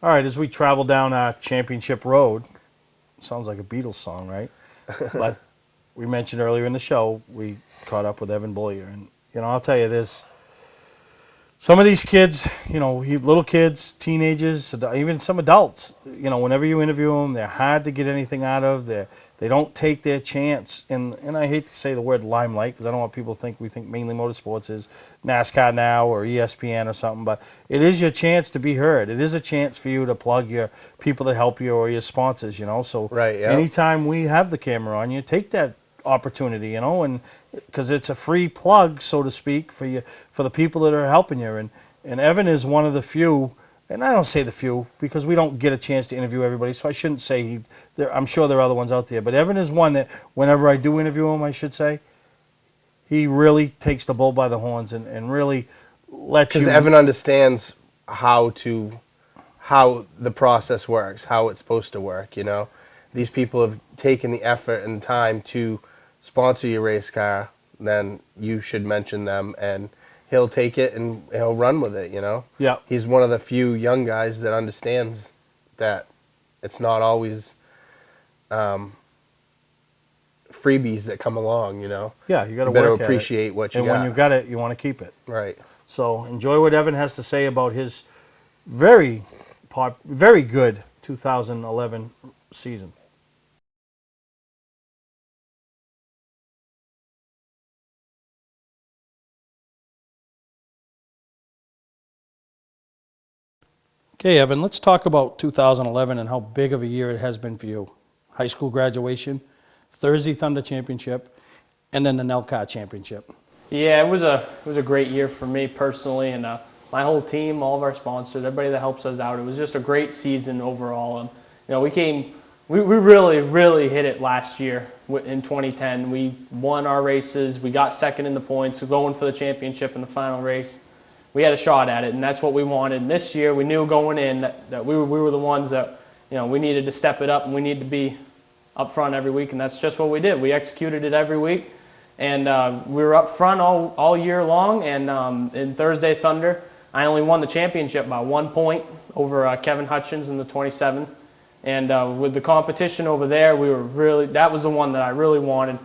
All right, as we travel down our championship road, sounds like a Beatles song, right? But we mentioned earlier in the show, we caught up with Evan Beaulieu. And, I'll tell you this. Some of these kids, little kids, teenagers, even some adults, whenever you interview them, they're hard to get anything out of. They don't take their chance. And I hate to say the word limelight because I don't want people to think we think Mainely Motorsports is NASCAR now or ESPN or something. But it is your chance to be heard. It is a chance for you to plug your people that help you or your sponsors, So right, yeah. Anytime we have the camera on you, take that opportunity, and because it's a free plug, so to speak, for the people that are helping you. And Evan is one of the few, and I don't say the few because we don't get a chance to interview everybody, so I shouldn't say I'm sure there are other ones out there, but Evan is one that whenever I do interview him, I should say, he really takes the bull by the horns and really lets you. Because Evan understands how the process works, how it's supposed to work. These people have taken the effort and time to sponsor your race car, then you should mention them, and he'll take it and he'll run with it. Yeah. He's one of the few young guys that understands that it's not always freebies that come along. Yeah, you got to better work appreciate what you got. And when you've got it, you want to keep it. Right. So enjoy what Evan has to say about his very good 2011 season. Okay, Evan, let's talk about 2011 and how big of a year it has been for you. High school graduation, Thursday Thunder Championship, and then the NELCAR Championship. Yeah, it was a great year for me personally, and my whole team, all of our sponsors, everybody that helps us out. It was just a great season overall. And we really hit it last year in 2010. We won our races. We got second in the points. We're going for the championship in the final race. We had a shot at it, and that's what we wanted. And this year, we knew going in that we were the ones that we needed to step it up, and we needed to be up front every week, and that's just what we did. We executed it every week, and we were up front all year long. And in Thursday Thunder, I only won the championship by 1 point over Kevin Hutchins in the 27. And with the competition over there, that was the one that I really wanted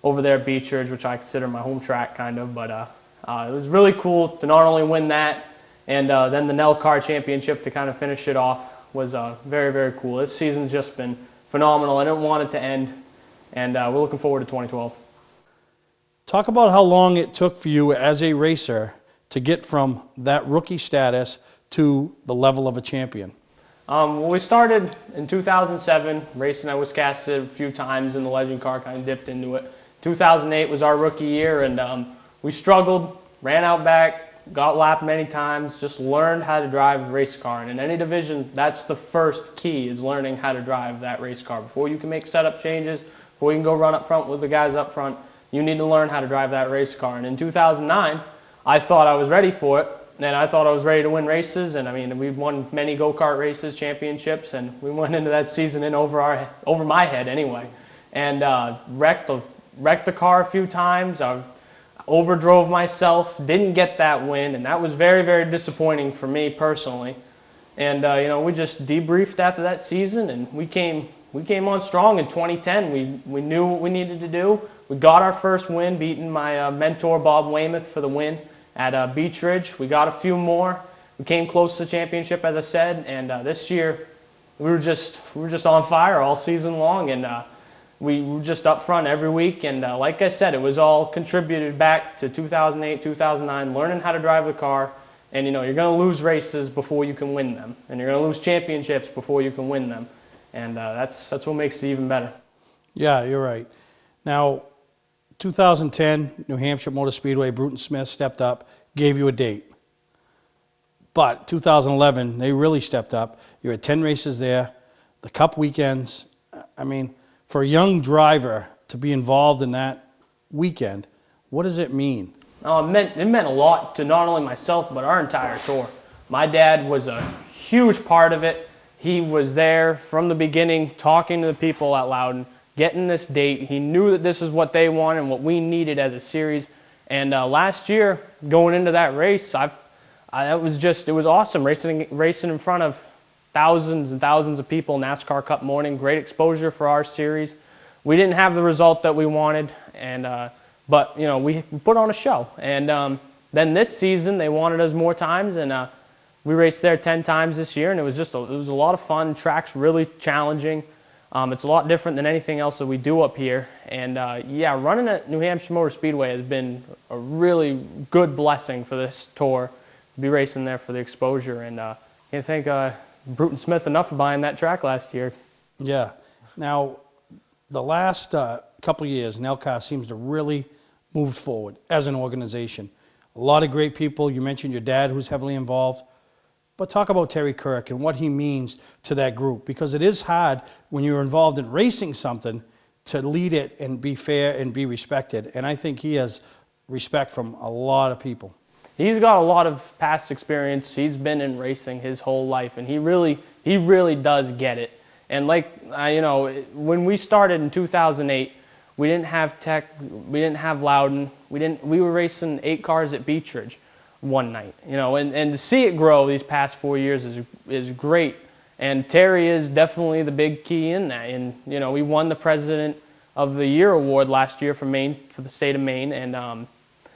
over there at Beach Ridge, which I consider my home track kind of. But it was really cool to not only win that, and then the NELCAR Championship to kind of finish it off was very, very cool. This season's just been phenomenal. I didn't want it to end, and we're looking forward to 2012. Talk about how long it took for you as a racer to get from that rookie status to the level of a champion. Well, we started in 2007, racing at Wiscasset a few times in the Legend car, kind of dipped into it. 2008 was our rookie year, and we struggled, ran out back, got lapped many times, just learned how to drive a race car. And in any division, that's the first key, is learning how to drive that race car. Before you can make setup changes, before you can go run up front with the guys up front, you need to learn how to drive that race car. And in 2009, I thought I was ready for it, and I thought I was ready to win races. And I mean, we've won many go-kart races, championships, and we went into that season in over my head anyway. And wrecked the car a few times. I've overdrove myself, didn't get that win, and that was very, very disappointing for me personally. And we just debriefed after that season, and we came on strong in 2010. We knew what we needed to do. We got our first win, beating my mentor Bob Weymouth for the win at Beach Ridge. We got a few more. We came close to the championship, as I said, and this year we were just on fire all season long, and we were just up front every week. And like I said, it was all contributed back to 2008, 2009, learning how to drive the car. And you're going to lose races before you can win them, and you're going to lose championships before you can win them, and that's what makes it even better. Yeah, you're right. Now, 2010, New Hampshire Motor Speedway, Bruton Smith stepped up, gave you a date. But 2011, they really stepped up. You had 10 races there, the Cup weekends. I mean, for a young driver to be involved in that weekend, what does it mean? It meant a lot to not only myself, but our entire tour. My dad was a huge part of it. He was there from the beginning, talking to the people out loud, getting this date. He knew that this is what they wanted and what we needed as a series. And last year, going into that race, it was awesome racing in front of thousands and thousands of people NASCAR Cup morning. Great exposure for our series. We didn't have the result that we wanted, and but you know, we put on a show. And then this season they wanted us more times, and we raced there 10 times this year, and it was a lot of fun. Track's really challenging. It's a lot different than anything else that we do up here. And yeah, running at New Hampshire Motor Speedway has been a really good blessing for this tour. Be racing there for the exposure, and can't thank Bruton Smith enough for buying that track last year. Yeah. Now, the last couple of years, NELCA seems to really move forward as an organization. A lot of great people. You mentioned your dad, who's heavily involved. But talk about Terry Kirk and what he means to that group, because it is hard when you're involved in racing something to lead it and be fair and be respected. And I think he has respect from a lot of people. He's got a lot of past experience. He's been in racing his whole life, and he really does get it. And like, you know, when we started in 2008, we didn't have Tech, we didn't have Loudon, we were racing 8 cars at Beechridge one night, you know, and to see it grow these past 4 years is great. And Terry is definitely the big key in that. And, you know, we won the President of the Year award last year for the state of Maine, and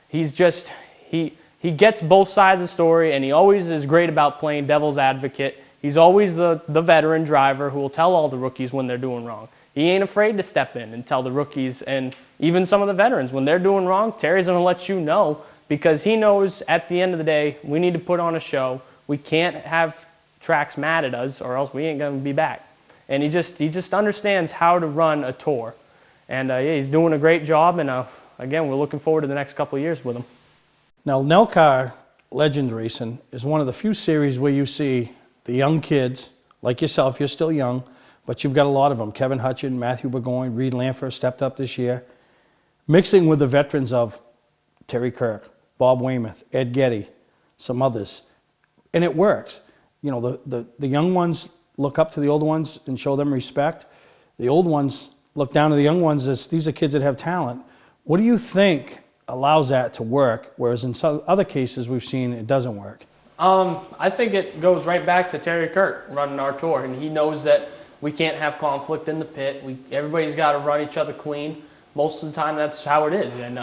he's just, he gets both sides of the story, and he always is great about playing devil's advocate. He's always the veteran driver who will tell all the rookies when they're doing wrong. He ain't afraid to step in and tell the rookies and even some of the veterans when they're doing wrong. Terry's going to let you know, because he knows at the end of the day we need to put on a show. We can't have tracks mad at us, or else we ain't going to be back. And he just understands how to run a tour. And yeah, he's doing a great job, and again, we're looking forward to the next couple of years with him. Now, NELCA Legends Racing is one of the few series where you see the young kids, like yourself, you're still young, but you've got a lot of them. Kevin Hutchin, Matthew Burgoyne, Reed Lanford stepped up this year, mixing with the veterans of Terry Kirk, Bob Weymouth, Ed Getty, some others. And it works. You know, the young ones look up to the older ones and show them respect. The old ones look down to the young ones as these are kids that have talent. What do you think allows that to work, whereas in some other cases we've seen it doesn't work? I think it goes right back to Terry Kirk running our tour, and he knows that we can't have conflict in the pit. Everybody's got to run each other clean. Most of the time that's how it is. And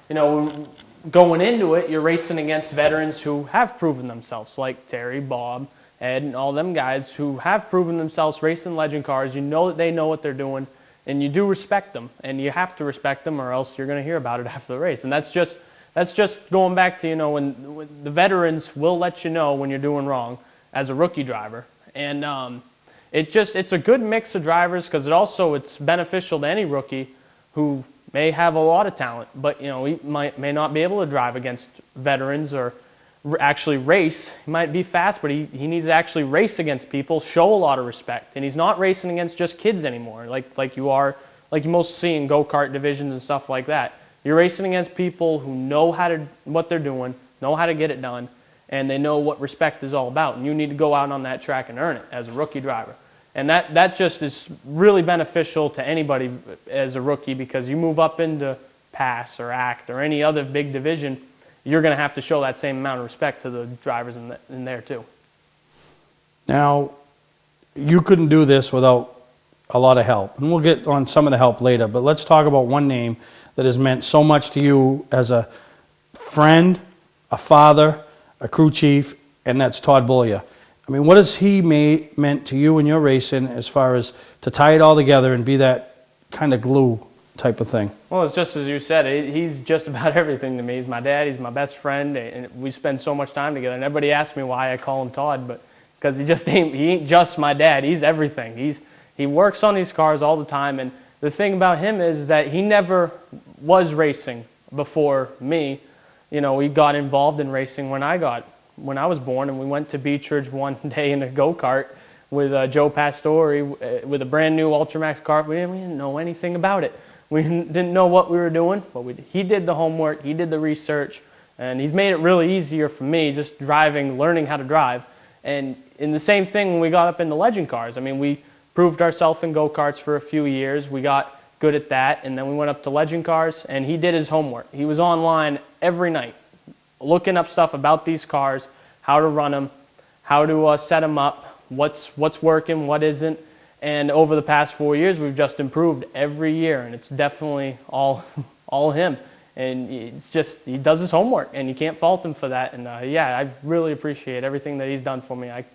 you know, going into it, you're racing against veterans who have proven themselves, like Terry, Bob, Ed, and all them guys who have proven themselves racing legend cars. You know that they know what they're doing, and you do respect them, and you have to respect them, or else you're going to hear about it after the race. And that's just going back to, you know, when the veterans will let you know when you're doing wrong as a rookie driver. And it's a good mix of drivers, because it's beneficial to any rookie who may have a lot of talent, but you know, he may not be able to drive against veterans or actually race. He might be fast, but he needs to actually race against people, show a lot of respect. And he's not racing against just kids anymore, like you most see in go-kart divisions and stuff like that. You're racing against people who know what they're doing, know how to get it done, and they know what respect is all about. And you need to go out on that track and earn it as a rookie driver. And that just is really beneficial to anybody as a rookie, because you move up into PASS or ACT or any other big division, you're going to have to show that same amount of respect to the drivers in there too. Now, you couldn't do this without a lot of help, and we'll get on some of the help later, but let's talk about one name that has meant so much to you as a friend, a father, a crew chief, and that's Todd Beaulieu. I mean, what has he meant to you in your racing as far as to tie it all together and be that kind of glue type of thing? Well, it's just as you said. He's just about everything to me. He's my dad. He's my best friend, and we spend so much time together. And everybody asks me why I call him Todd, but because he ain't just my dad. He's everything. He works on these cars all the time, and the thing about him is that he never was racing before me. You know, he got involved in racing when I was born, and we went to Beechridge one day in a go-kart with Joe Pastore with a brand new Ultramax car. We didn't know anything about it. We didn't know what we were doing, but he did the homework, he did the research, and he's made it really easier for me just driving, learning how to drive. And in the same thing when we got up in the legend cars. I mean, we proved ourselves in go-karts for a few years. We got good at that, and then we went up to legend cars, and he did his homework. He was online every night, looking up stuff about these cars, how to run them, how to set them up, what's working, what isn't. And over the past 4 years, we've just improved every year, and it's definitely all him. And it's just, he does his homework, and you can't fault him for that. And yeah, I really appreciate everything that he's done for me. I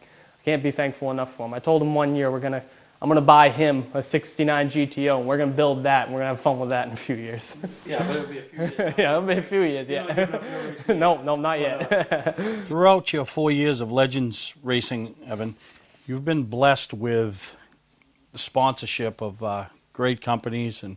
can't be thankful enough for him. I told him one year I'm gonna buy him a '69 GTO, and we're gonna build that, and we're gonna have fun with that in a few years. Yeah, but it'll be a few years. Yeah, it'll be a few years. Yeah. No, not yet. Throughout your 4 years of Legends racing, Evan, you've been blessed with the sponsorship of great companies and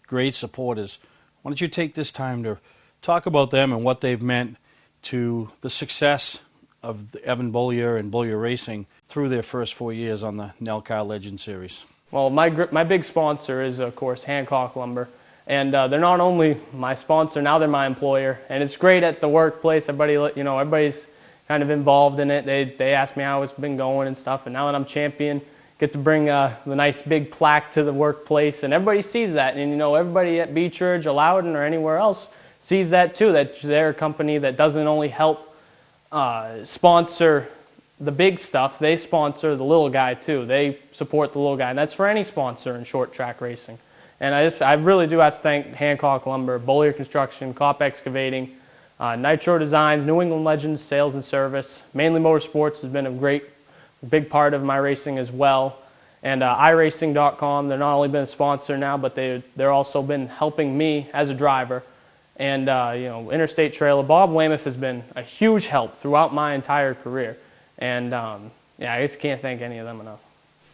great supporters. Why don't you take this time to talk about them and what they've meant to the success of the Evan Beaulieu and Beaulieu Racing through their first 4 years on the NELCAR Legend Series? Well, my big sponsor is, of course, Hancock Lumber. And they're not only my sponsor, now they're my employer. And it's great at the workplace. Everybody's kind of involved in it. They ask me how it's been going and stuff. And now that I'm champion, get to bring the nice big plaque to the workplace. And everybody sees that. And, everybody at Beech Ridge or Loudon or anywhere else sees that too, that they're a company that doesn't only help sponsor the big stuff, they sponsor the little guy too. They support the little guy, and that's for any sponsor in short track racing. And I really do have to thank Hancock Lumber, Beaulieu Construction, Kopp Excavating, Nitro Designs, New England Legends Sales and Service. Mainely Motorsports has been a big part of my racing as well. And iRacing.com, they're not only been a sponsor now, but they're also been helping me as a driver. And Interstate Trailer, Bob Weymouth has been a huge help throughout my entire career. And yeah, I just can't thank any of them enough.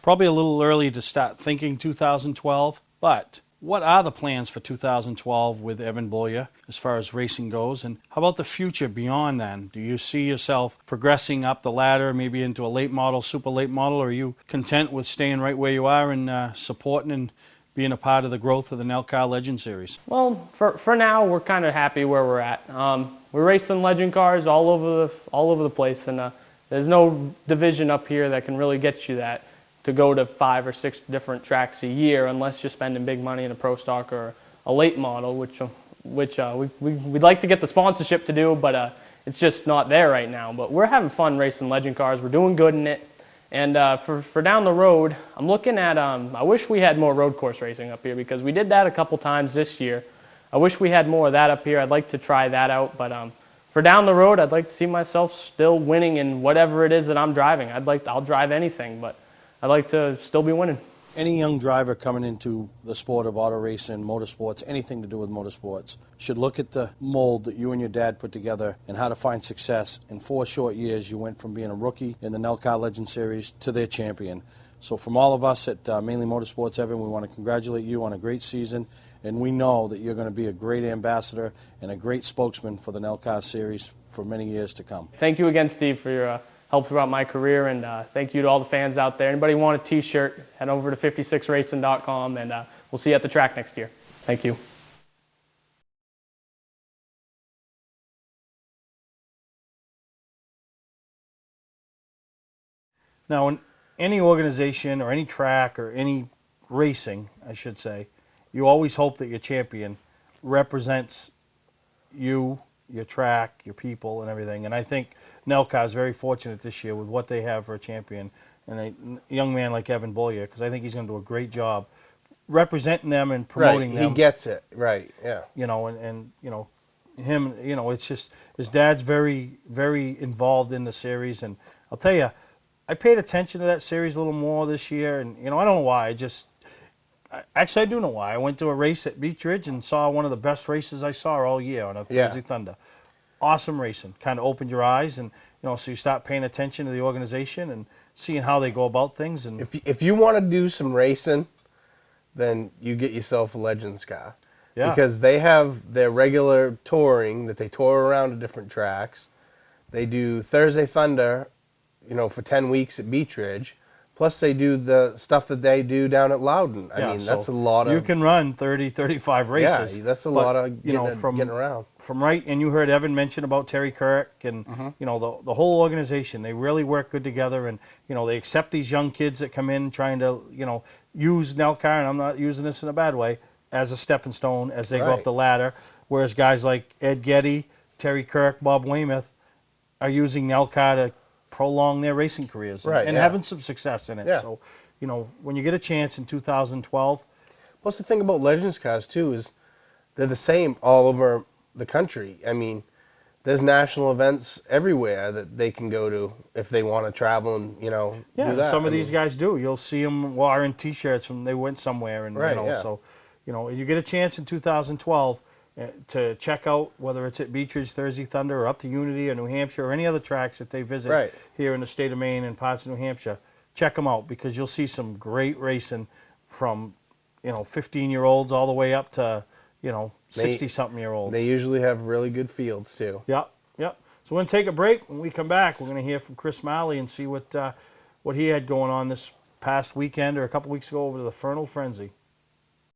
Probably a little early to start thinking 2012, but what are the plans for 2012 with Evan Beaulieu as far as racing goes? And how about the future beyond then? Do you see yourself progressing up the ladder, maybe into a late model, super late model, or are you content with staying right where you are and supporting and being a part of the growth of the NELCAR Legend Series? Well, for now, we're kind of happy where we're at. We're racing legend cars all over the place, and there's no division up here that can really get you that to go to 5 or 6 different tracks a year, unless you're spending big money in a pro stock or a late model, which we'd like to get the sponsorship to do, but it's just not there right now. But we're having fun racing legend cars. We're doing good in it. And for down the road, I'm looking at, I wish we had more road course racing up here, because we did that a couple times this year. I wish we had more of that up here. I'd like to try that out. But for down the road, I'd like to see myself still winning in whatever it is that I'm driving. I'll drive anything, but I'd like to still be winning. Any young driver coming into the sport of auto racing, motorsports, anything to do with motorsports, should look at the mold that you and your dad put together and how to find success. In 4 short years, you went from being a rookie in the NELCAR Legend Series to their champion. So from all of us at Mainely Motorsports, Evan, we want to congratulate you on a great season, and we know that you're going to be a great ambassador and a great spokesman for the NELCAR Series for many years to come. Thank you again, Steve, for your help throughout my career, and thank you to all the fans out there. Anybody want a t-shirt, head over to 56racing.com, and we'll see you at the track next year. Thank you. Now, in any organization or any track or any racing, I should say, you always hope that your champion represents you, your track, your people, and everything. And I think NELCAR is very fortunate this year with what they have for a champion and a young man like Evan Beaulieu, because I think he's going to do a great job representing them and promoting them. He gets it, right, yeah. And him, it's just, his dad's very, very involved in the series. And I'll tell you, I paid attention to that series a little more this year, and, I don't know why. Actually, I do know why. I went to a race at Beech Ridge and saw one of the best races I saw all year on a Crazy Thunder. Awesome racing. Kind of opened your eyes, and so you start paying attention to the organization and seeing how they go about things. And if you want to do some racing, then you get yourself a Legends car. Yeah. Because they have their regular touring that they tour around to different tracks. They do Thursday Thunder, for 10 weeks at Beech Ridge. Plus, they do the stuff that they do down at Loudon. I mean, that's a lot of... You can run 30, 35 races. Yeah, that's a lot of getting around. And you heard Evan mention about Terry Kirk and, the whole organization. They really work good together, and, they accept these young kids that come in trying to, use NELCAR, and I'm not using this in a bad way, as a stepping stone as they go up the ladder. Whereas guys like Ed Getty, Terry Kirk, Bob Weymouth are using NELCAR to prolong their racing careers and, Right, and yeah. having some success in it. Yeah. So, you know, when you get a chance in 2012, Plus, the thing about Legends cars too is they're the same all over the country. I mean, there's national events everywhere that they can go to if they want to travel and do yeah, that. some of I these mean, guys do. You'll see them wearing T-shirts from they went somewhere, and Right, yeah. so, you get a chance in 2012 to check out whether it's at Beechridge, Thursday Thunder, or up to Unity or New Hampshire or any other tracks that they visit Right. here in the state of Maine and parts of New Hampshire. Check them out because you'll see some great racing from 15-year-olds all the way up to 60-something-year-olds. they usually have really good fields too. Yep, yep. So we're going to take a break. When we come back, we're going to hear from Chris Malley and see what he had going on this past weekend or a couple weeks ago over to the Fernal Frenzy.